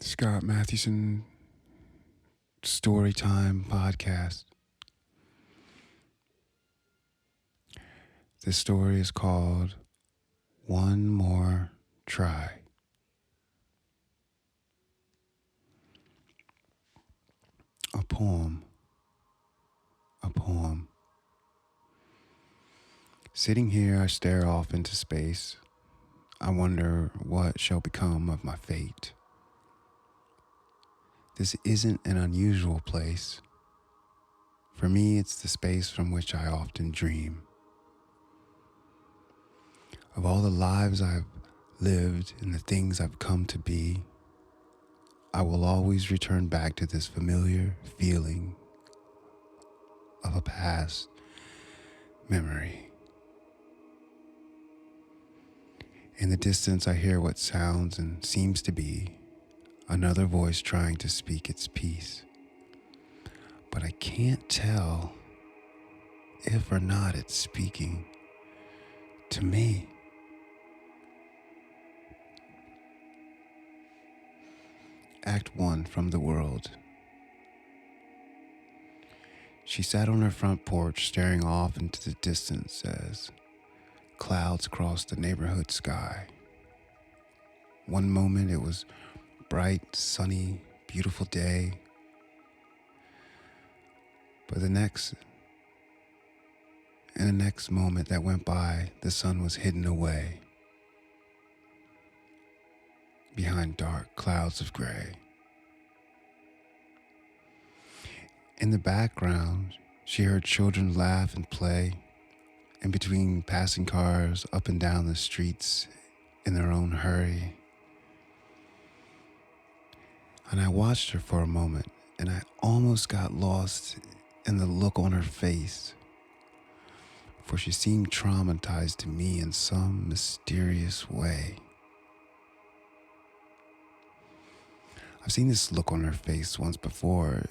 Scott Mathewson Storytime Podcast. This story is called One More Try. A poem. A poem. Sitting here, I stare off into space. I wonder what shall become of my fate. This isn't an unusual place. For me, it's the space from which I often dream. Of all the lives I've lived and the things I've come to be, I will always return back to this familiar feeling of a past memory. In the distance, I hear what sounds and seems to be another voice trying to speak its piece. But I can't tell if or not it's speaking to me. Act 1 from the world. She sat on her front porch staring off into the distance as clouds crossed the neighborhood sky. One moment it was bright, sunny, beautiful day. But in the next moment that went by, the sun was hidden away behind dark clouds of gray. In the background, she heard children laugh and play in between passing cars up and down the streets in their own hurry. And I watched her for a moment, and I almost got lost in the look on her face, for she seemed traumatized to me in some mysterious way. I've seen this look on her face once before.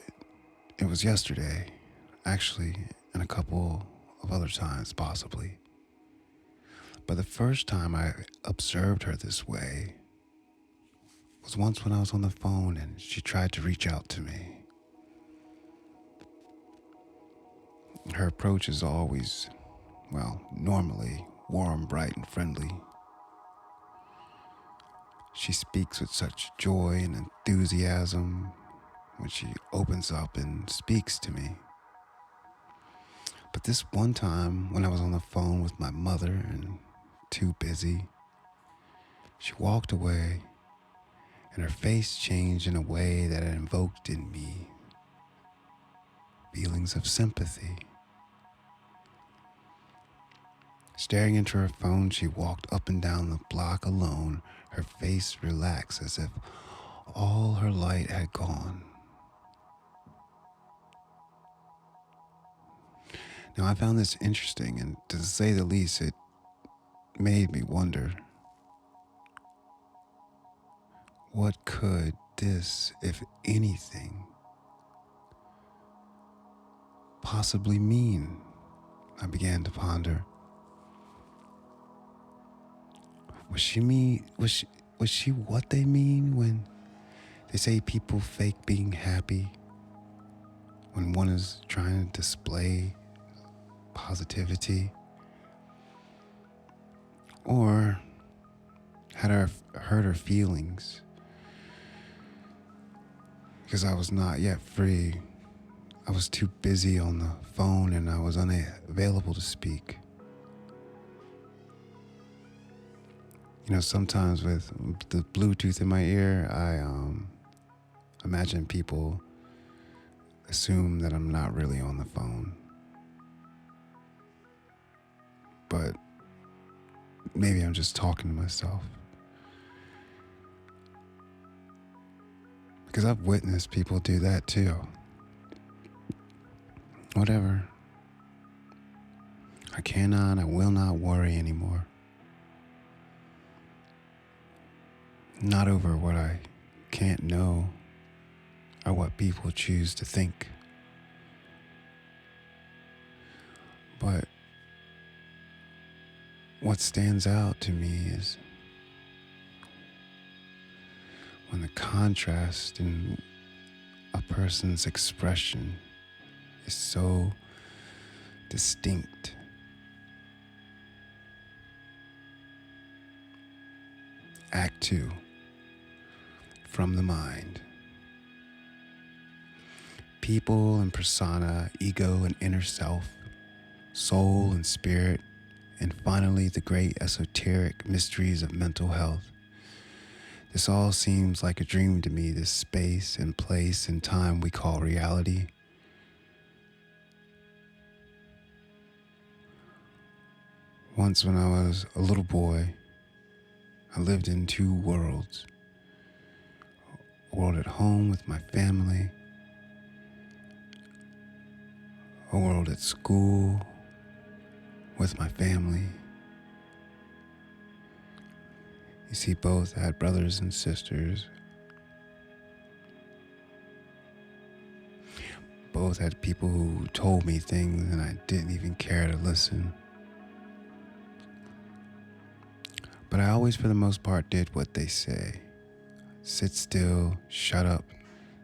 It was yesterday, actually, and a couple of other times, possibly. But the first time I observed her this way was once when I was on the phone and she tried to reach out to me. Her approach is always, normally warm, bright, and friendly. She speaks with such joy and enthusiasm when she opens up and speaks to me. But this one time when I was on the phone with my mother and too busy, she walked away and her face changed in a way that invoked in me feelings of sympathy. Staring into her phone, she walked up and down the block alone, her face relaxed as if all her light had gone. Now, I found this interesting, and to say the least, it made me wonder, what could this, if anything, possibly mean? I began to ponder. Was she what they mean when they say people fake being happy when one is trying to display positivity? Or had I hurt her feelings because I was not yet free? I was too busy on the phone and I was unavailable to speak. Sometimes with the Bluetooth in my ear, I imagine people assume that I'm not really on the phone. But maybe I'm just talking to myself. Because I've witnessed people do that too. Whatever. I will not worry anymore. Not over what I can't know or what people choose to think. But what stands out to me is when the contrast in a person's expression is so distinct. Act 2, from the mind. People and persona, ego and inner self, soul and spirit, and finally the great esoteric mysteries of mental health. This all seems like a dream to me, this space and place and time we call reality. Once when I was a little boy, I lived in two worlds. A world at home with my family, a world at school with my family. You see, both had brothers and sisters. Both had people who told me things and I didn't even care to listen. But I always, for the most part, did what they say. Sit still, shut up,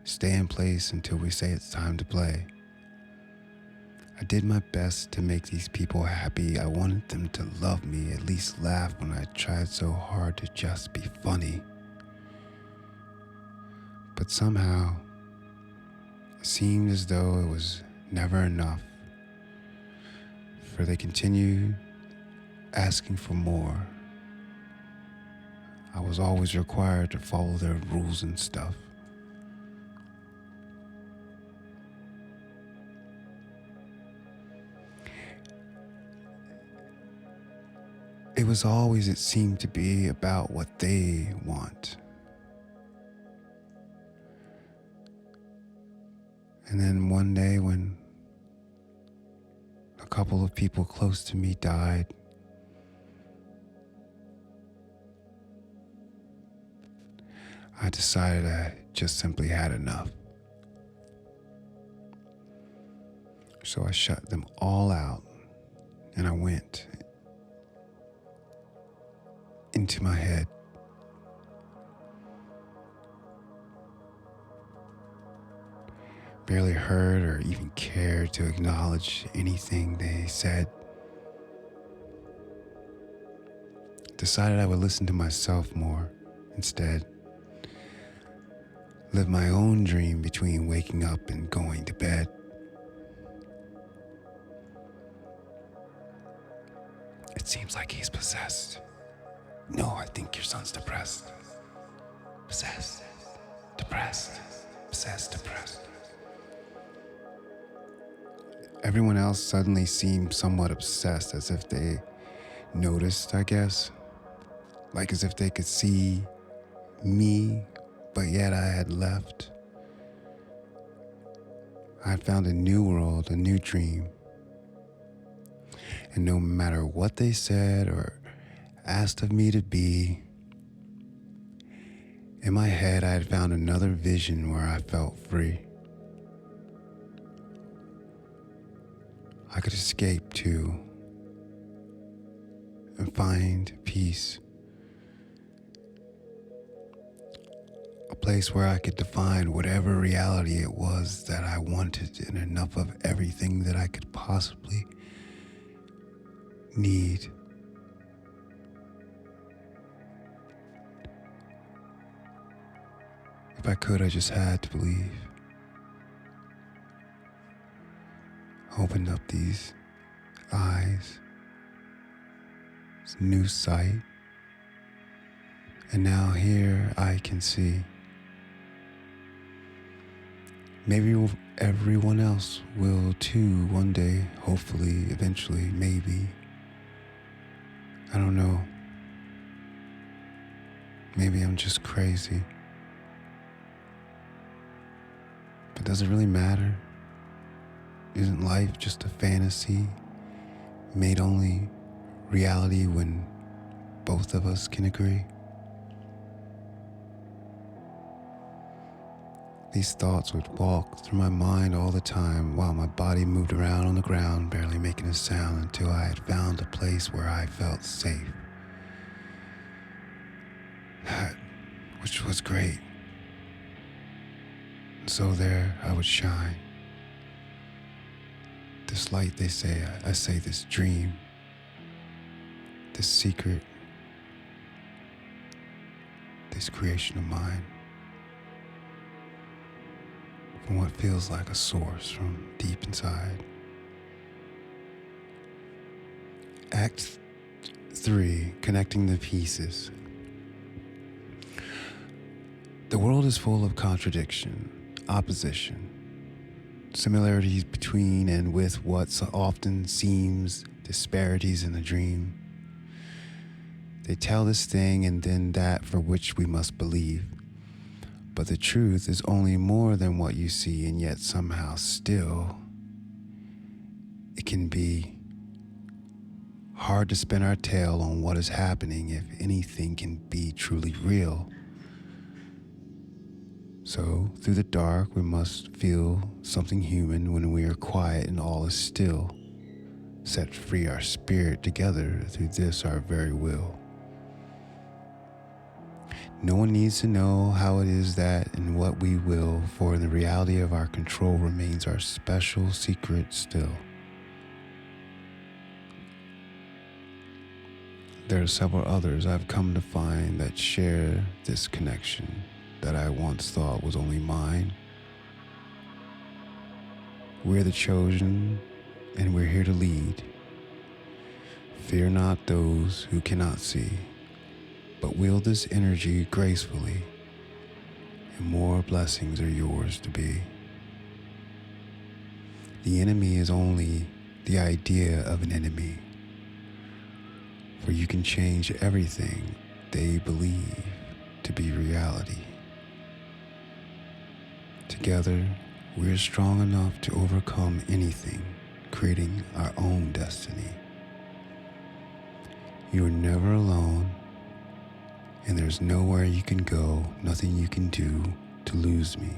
stay in place until we say it's time to play. I did my best to make these people happy. I wanted them to love me, at least laugh when I tried so hard to just be funny. But somehow, it seemed as though it was never enough, for they continued asking for more. I was always required to follow their rules and stuff. It was always, it seemed to be, about what they want. And then one day when a couple of people close to me died, I decided I just simply had enough. So I shut them all out and I went into my head. Barely heard or even cared to acknowledge anything they said. Decided I would listen to myself more instead. Live my own dream between waking up and going to bed. It seems like he's possessed. No, I think your son's depressed. Possessed, depressed, possessed, depressed. Everyone else suddenly seemed somewhat obsessed, as if they noticed, I guess. Like as if they could see me, but yet I had left. I had found a new world, a new dream. And no matter what they said or asked of me to be, in my head I had found another vision where I felt free. I could escape to and find peace. A place where I could define whatever reality it was that I wanted and enough of everything that I could possibly need. If I could, I just had to believe. Opened up these eyes, this new sight, and now here I can see. Maybe everyone else will too one day, hopefully, eventually, maybe. I don't know. Maybe I'm just crazy. But does it really matter? Isn't life just a fantasy made only reality when both of us can agree? These thoughts would walk through my mind all the time while my body moved around on the ground, barely making a sound, until I had found a place where I felt safe. That, which was great. So there I would shine. This light, they say, I say this dream, this secret, this creation of mine, from what feels like a source from deep inside. Act 3, connecting the pieces. The world is full of contradiction, opposition, similarities between and with what so often seems disparities in the dream. They tell this thing and then that for which we must believe. But the truth is only more than what you see, and yet somehow still it can be hard to spin our tail on what is happening if anything can be truly real. So, through the dark, we must feel something human when we are quiet and all is still. Set free our spirit together through this our very will. No one needs to know how it is that and what we will, for the reality of our control remains our special secret still. There are several others I've come to find that share this connection that I once thought was only mine. We're the chosen, and we're here to lead. Fear not those who cannot see, but wield this energy gracefully, and more blessings are yours to be. The enemy is only the idea of an enemy, for you can change everything they believe to be reality. Together, we're strong enough to overcome anything, creating our own destiny. You are never alone, and there's nowhere you can go, nothing you can do to lose me.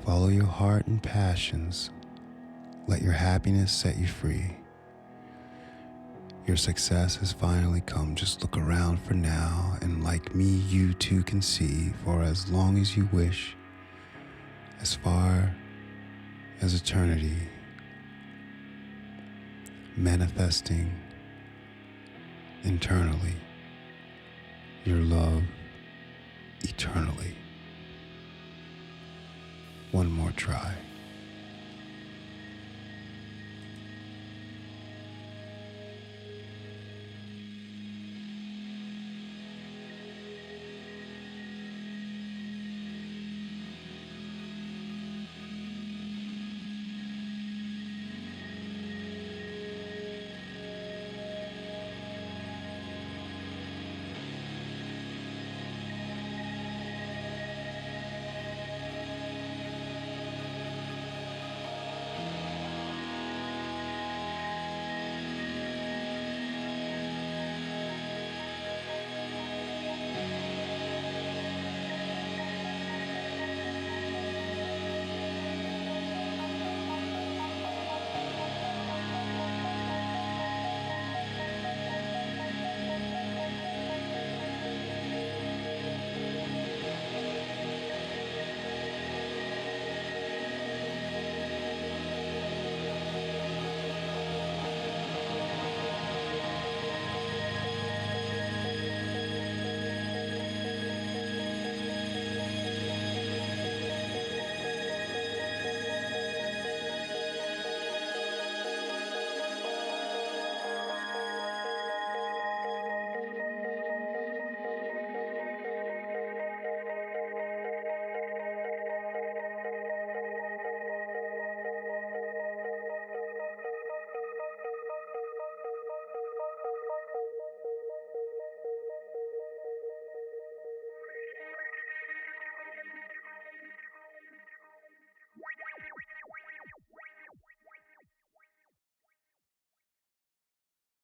Follow your heart and passions. Let your happiness set you free. Your success has finally come. Just look around for now, and like me, you too can see for as long as you wish, as far as eternity, manifesting internally your love eternally. One more try.